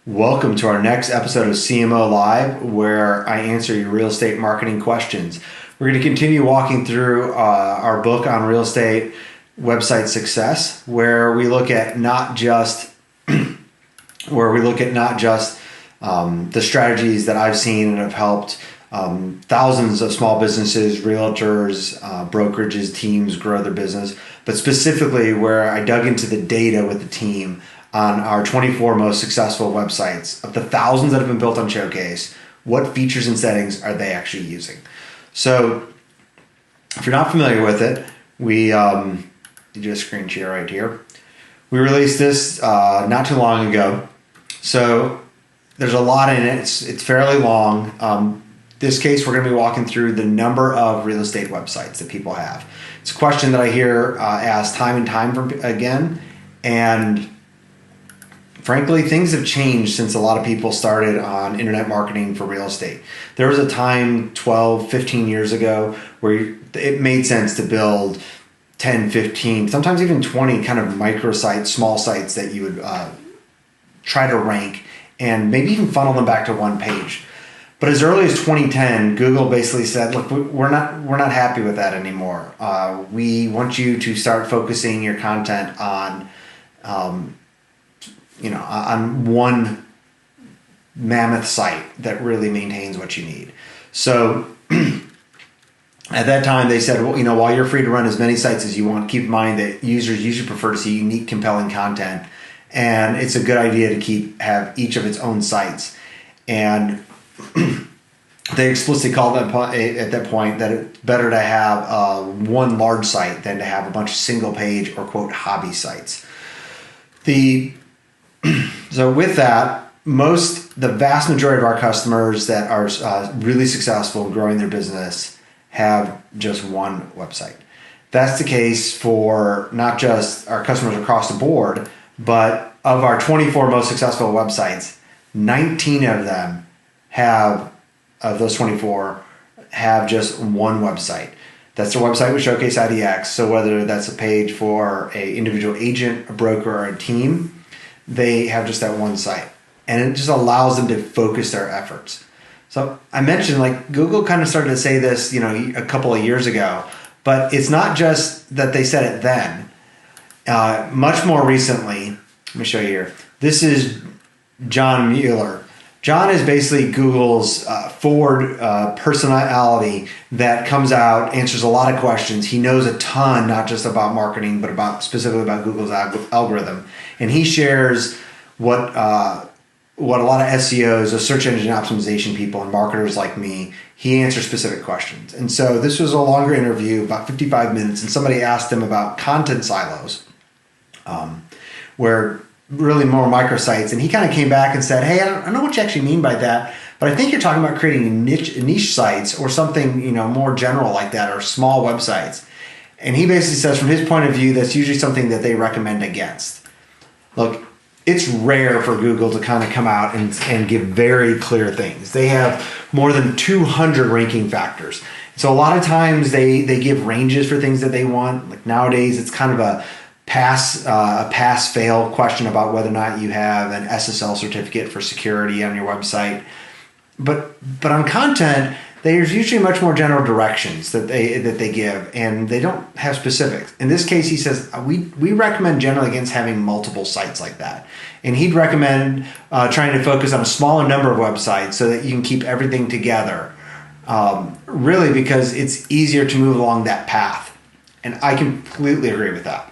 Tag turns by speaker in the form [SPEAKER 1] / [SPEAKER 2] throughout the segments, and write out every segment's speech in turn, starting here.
[SPEAKER 1] Welcome to our next episode of CMO Live, where I answer your real estate marketing questions. We're going to continue walking through our book on real estate website success, where we look at not just the strategies that I've seen and have helped thousands of small businesses, realtors, brokerages, teams grow their business, but specifically where I dug into the data with the team on our 24 most successful websites. Of the thousands that have been built on Showcase, what features and settings are they actually using? So if you're not familiar with it, we do a screen share right here. We released this not too long ago. So there's a lot in it. It's fairly long. This case, we're going to be walking through the number of real estate websites that people have. It's a question that I hear asked time and time again. And frankly, things have changed since a lot of people started on internet marketing for real estate. There was a time 12, 15 years ago where it made sense to build 10, 15, sometimes even 20 kind of microsites, small sites that you would try to rank and maybe even funnel them back to one page. But as early as 2010, Google basically said, look, we're not happy with that anymore. We want you to start focusing your content on one mammoth site that really maintains what you need. So at that time, they said, well, while you're free to run as many sites as you want, keep in mind that users usually prefer to see unique, compelling content. And it's a good idea to have each of its own sites. And they explicitly called at that point that it's better to have one large site than to have a bunch of single page or quote hobby sites. So with that, the vast majority of our customers that are really successful in growing their business have just one website. That's the case for not just our customers across the board, but of our 24 most successful websites, 19 of them of those 24 have just one website. That's their website with Showcase IDX. So whether that's a page for an individual agent, a broker, or a team, they have just that one site. And it just allows them to focus their efforts. So I mentioned Google kind of started to say this, a couple of years ago, but it's not just that they said it then. Much more recently, let me show you here. This is John Mueller. John is basically Google's forward personality that comes out, answers a lot of questions. He knows a ton, not just about marketing, but specifically about Google's algorithm. And he shares what a lot of SEOs, or search engine optimization people, and marketers like me, he answers specific questions. And so this was a longer interview, about 55 minutes, and somebody asked him about content silos, where really more microsites, and he kind of came back and said, hey, I don't know what you actually mean by that, but I think you're talking about creating niche sites or something more general like that, or small websites. And he basically says from his point of view, that's usually something that they recommend against. Look, it's rare for Google to kind of come out and give very clear things. They have more than 200 ranking factors. So a lot of times they give ranges for things that they want. Like nowadays, it's kind of a pass-fail question about whether or not you have an SSL certificate for security on your website. But on content, there's usually much more general directions that they give, and they don't have specifics. In this case, he says, we recommend generally against having multiple sites like that. And he'd recommend trying to focus on a smaller number of websites so that you can keep everything together, really because it's easier to move along that path. And I completely agree with that.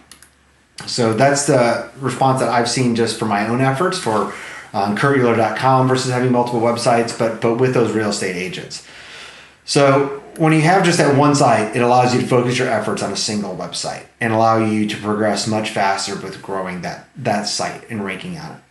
[SPEAKER 1] So that's the response that I've seen just for my own efforts for CurtUhlir.com versus having multiple websites, but with those real estate agents. So when you have just that one site, it allows you to focus your efforts on a single website and allow you to progress much faster with growing that site and ranking on it.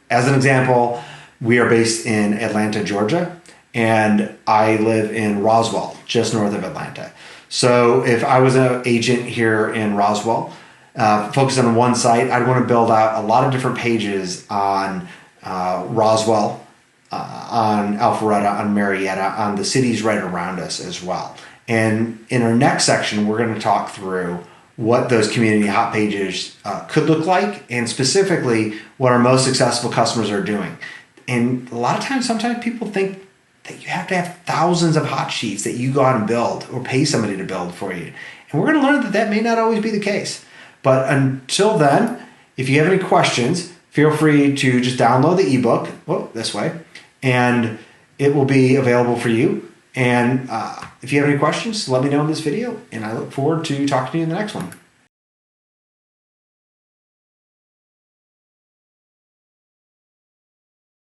[SPEAKER 1] As an example, we are based in Atlanta, Georgia, and I live in Roswell, just north of Atlanta. So if I was an agent here in Roswell, focus on one site, I'd want to build out a lot of different pages on Roswell, on Alpharetta, on Marietta, on the cities right around us as well. And in our next section, we're going to talk through what those community hot pages could look like, and specifically what our most successful customers are doing. And a lot of times, sometimes people think that you have to have thousands of hot sheets that you go out and build or pay somebody to build for you. And we're going to learn that that may not always be the case. But until then, if you have any questions, feel free to just download the ebook, this way, and it will be available for you. And if you have any questions, let me know in this video, and I look forward to talking to you in the next one.